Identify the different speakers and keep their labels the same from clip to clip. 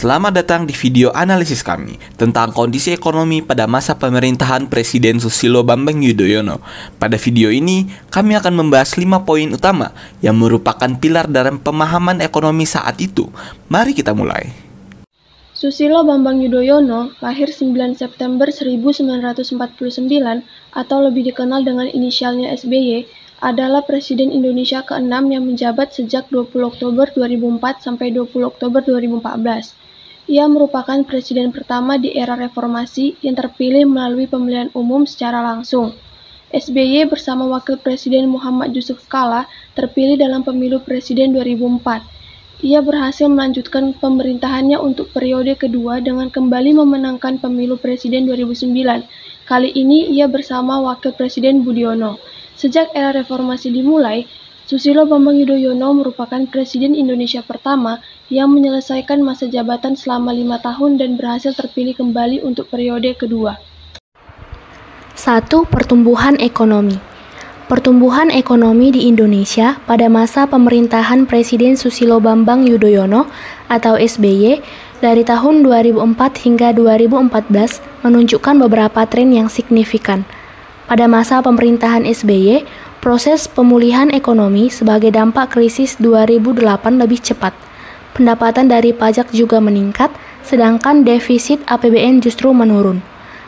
Speaker 1: Selamat datang di video analisis kami tentang kondisi ekonomi pada masa pemerintahan Presiden Susilo Bambang Yudhoyono. Pada video ini, kami akan membahas 5 poin utama yang merupakan pilar dalam pemahaman ekonomi saat itu. Mari kita mulai.
Speaker 2: Susilo Bambang Yudhoyono lahir 9 September 1949 atau lebih dikenal dengan inisialnya SBY, adalah Presiden Indonesia ke-6 yang menjabat sejak 20 Oktober 2004 sampai 20 Oktober 2014. Ia merupakan presiden pertama di era reformasi yang terpilih melalui pemilihan umum secara langsung. SBY bersama Wakil Presiden Muhammad Yusuf Kalla terpilih dalam pemilu presiden 2004. Ia berhasil melanjutkan pemerintahannya untuk periode kedua dengan kembali memenangkan pemilu presiden 2009. Kali ini ia bersama Wakil Presiden Budiono. Sejak era reformasi dimulai, Susilo Bambang Yudhoyono merupakan Presiden Indonesia pertama yang menyelesaikan masa jabatan selama 5 tahun dan berhasil terpilih kembali untuk periode kedua.
Speaker 3: 1. Pertumbuhan ekonomi. Pertumbuhan ekonomi di Indonesia pada masa pemerintahan Presiden Susilo Bambang Yudhoyono atau SBY dari tahun 2004 hingga 2014 menunjukkan beberapa tren yang signifikan. Pada masa pemerintahan SBY, proses pemulihan ekonomi sebagai dampak krisis 2008 lebih cepat. Pendapatan dari pajak juga meningkat, sedangkan defisit APBN justru menurun.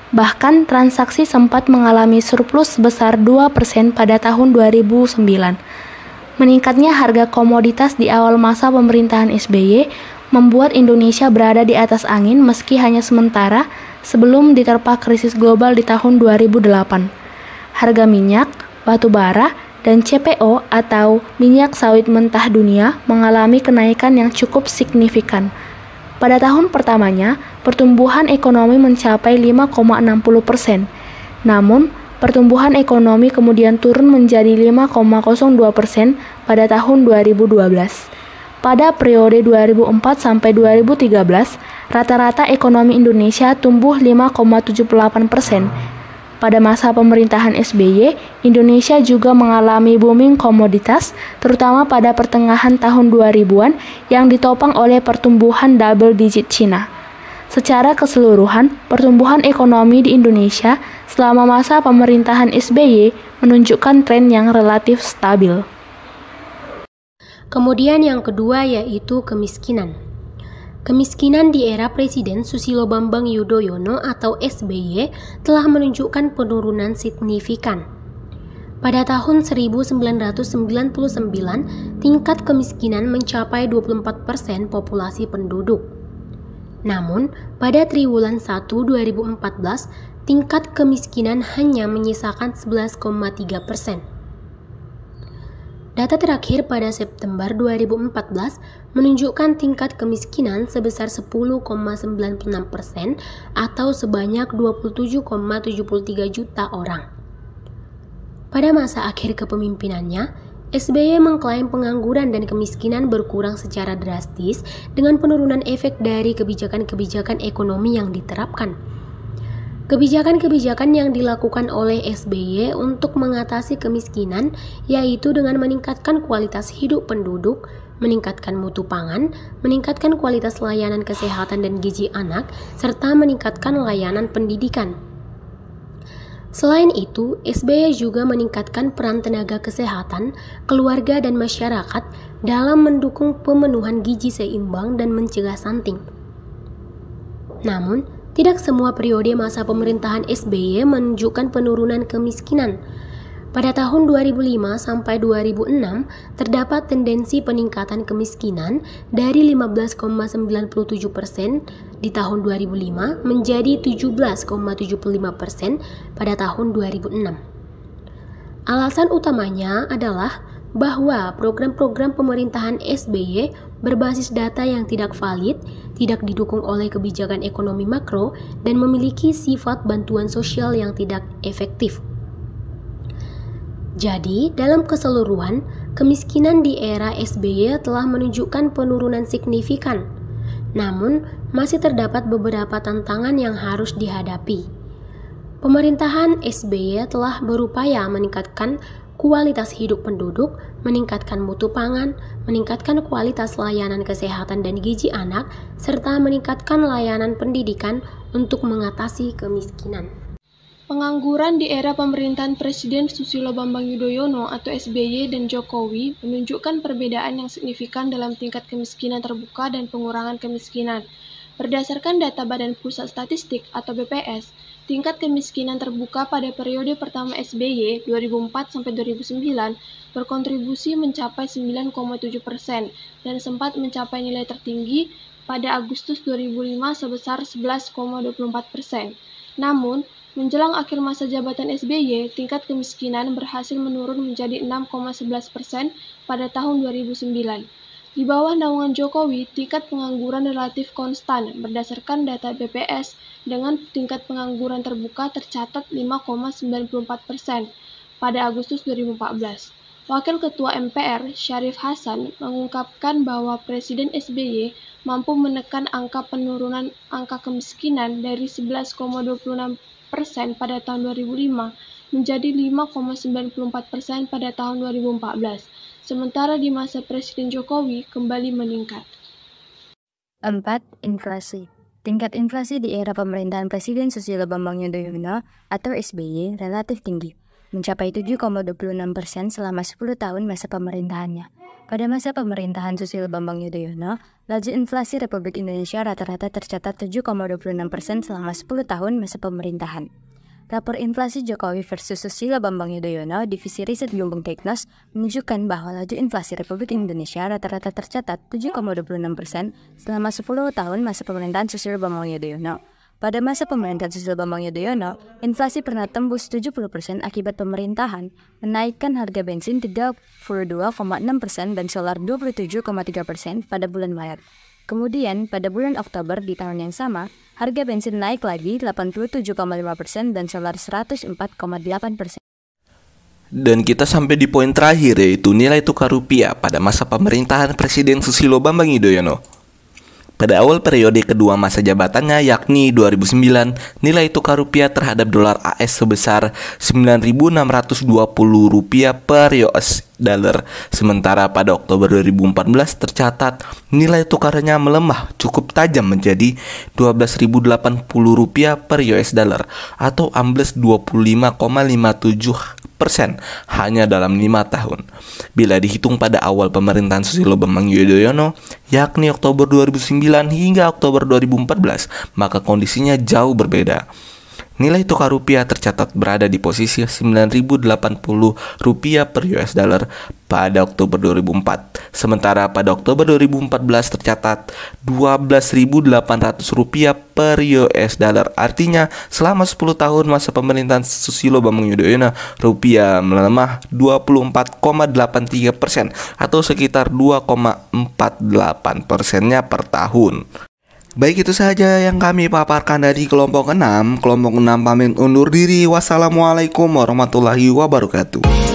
Speaker 3: Bahkan transaksi sempat mengalami surplus sebesar 2% pada tahun 2009. Meningkatnya harga komoditas di awal masa pemerintahan SBY membuat Indonesia berada di atas angin meski hanya sementara sebelum diterpa krisis global di tahun 2008. Harga minyak, batu bara, dan CPO atau minyak sawit mentah dunia mengalami kenaikan yang cukup signifikan. Pada tahun pertamanya, pertumbuhan ekonomi mencapai 5,60%. Namun, pertumbuhan ekonomi kemudian turun menjadi 5,02% pada tahun 2012. Pada periode 2004 sampai 2013, rata-rata ekonomi Indonesia tumbuh 5,78%. Pada masa pemerintahan SBY, Indonesia juga mengalami booming komoditas, terutama pada pertengahan tahun 2000-an yang ditopang oleh pertumbuhan double digit Cina. Secara keseluruhan, pertumbuhan ekonomi di Indonesia selama masa pemerintahan SBY menunjukkan tren yang relatif stabil.
Speaker 4: Kemudian yang kedua yaitu kemiskinan. Kemiskinan di era Presiden Susilo Bambang Yudhoyono atau SBY telah menunjukkan penurunan signifikan. Pada tahun 1999, tingkat kemiskinan mencapai 24% populasi penduduk. Namun, pada triwulan 1 2014, tingkat kemiskinan hanya menyisakan 11,3%. Data terakhir pada September 2014 menunjukkan tingkat kemiskinan sebesar 10,96% atau sebanyak 27,73 juta orang. Pada masa akhir kepemimpinannya, SBY mengklaim pengangguran dan kemiskinan berkurang secara drastis dengan penurunan efek dari kebijakan-kebijakan ekonomi yang diterapkan. Kebijakan-kebijakan yang dilakukan oleh SBY untuk mengatasi kemiskinan yaitu dengan meningkatkan kualitas hidup penduduk, meningkatkan mutu pangan, meningkatkan kualitas layanan kesehatan dan gizi anak, serta meningkatkan layanan pendidikan. Selain itu, SBY juga meningkatkan peran tenaga kesehatan, keluarga dan masyarakat dalam mendukung pemenuhan gizi seimbang dan mencegah stunting. Namun, tidak semua periode masa pemerintahan SBY menunjukkan penurunan kemiskinan. Pada tahun 2005 sampai 2006, terdapat tendensi peningkatan kemiskinan dari 15,97% di tahun 2005 menjadi 17,75% pada tahun 2006. Alasan utamanya adalah bahwa program-program pemerintahan SBY berbasis data yang tidak valid, tidak didukung oleh kebijakan ekonomi makro, dan memiliki sifat bantuan sosial yang tidak efektif. Jadi, dalam keseluruhan, kemiskinan di era SBY telah menunjukkan penurunan signifikan. Namun, masih terdapat beberapa tantangan yang harus dihadapi. Pemerintahan SBY telah berupaya meningkatkan kualitas hidup penduduk, meningkatkan mutu pangan, meningkatkan kualitas layanan kesehatan dan gizi anak, serta meningkatkan layanan pendidikan untuk mengatasi kemiskinan.
Speaker 2: Pengangguran di era pemerintahan Presiden Susilo Bambang Yudhoyono atau SBY dan Jokowi menunjukkan perbedaan yang signifikan dalam tingkat kemiskinan terbuka dan pengurangan kemiskinan. Berdasarkan data Badan Pusat Statistik atau BPS, tingkat kemiskinan terbuka pada periode pertama SBY 2004-2009 berkontribusi mencapai 9,7% dan sempat mencapai nilai tertinggi pada Agustus 2005 sebesar 11,24%. Namun, menjelang akhir masa jabatan SBY, tingkat kemiskinan berhasil menurun menjadi 6,11% pada tahun 2009. Di bawah naungan Jokowi, tingkat pengangguran relatif konstan berdasarkan data BPS dengan tingkat pengangguran terbuka tercatat 5,94% pada Agustus 2014. Wakil Ketua MPR, Syarif Hasan, mengungkapkan bahwa Presiden SBY mampu menekan angka penurunan angka kemiskinan dari 11,26% pada tahun 2005 menjadi 5,94% pada tahun 2014, sementara di masa Presiden Jokowi kembali meningkat.
Speaker 5: 4. Inflasi. Tingkat inflasi di era pemerintahan Presiden Susilo Bambang Yudhoyono atau SBY relatif tinggi, mencapai 7,26% selama 10 tahun masa pemerintahannya. Pada masa pemerintahan Susilo Bambang Yudhoyono, laju inflasi Republik Indonesia rata-rata tercatat 7,26% selama 10 tahun masa pemerintahan. Rapor inflasi Jokowi versus Susilo Bambang Yudhoyono, Divisi Riset Bloomberg Technos, menunjukkan bahwa laju inflasi Republik Indonesia rata-rata tercatat 7,26% selama 10 tahun masa pemerintahan Susilo Bambang Yudhoyono. Pada masa pemerintahan Susilo Bambang Yudhoyono, inflasi pernah tembus 70% akibat pemerintahan menaikkan harga bensin 32,6% dan solar 27,3% pada bulan Maret. Kemudian, pada bulan Oktober di tahun yang sama, harga bensin naik lagi 87,5% dan solar 104,8%.
Speaker 1: Dan kita sampai di poin terakhir, yaitu nilai tukar rupiah pada masa pemerintahan Presiden Susilo Bambang Yudhoyono. Pada awal periode kedua masa jabatannya, yakni 2009, nilai tukar rupiah terhadap dolar AS sebesar Rp9.620 per US dollar. Sementara pada Oktober 2014 tercatat nilai tukarnya melemah cukup tajam menjadi Rp12.080 per US dollar atau ambles 25,57% hanya dalam 5 tahun. Bila dihitung pada awal pemerintahan Susilo Bambang Yudhoyono, yakni Oktober 2009 hingga Oktober 2014, maka kondisinya jauh berbeda. Nilai tukar rupiah tercatat berada di posisi Rp9.080 per US dollar pada Oktober 2004. Sementara pada Oktober 2014 tercatat Rp12.800 per US dollar. Artinya selama 10 tahun masa pemerintahan Susilo Bambang Yudhoyono, rupiah melemah 24,83% atau sekitar 2,48%-nya per tahun. Baik, itu saja yang kami paparkan dari kelompok 6. Kelompok 6 pamit undur diri. Wassalamualaikum warahmatullahi wabarakatuh.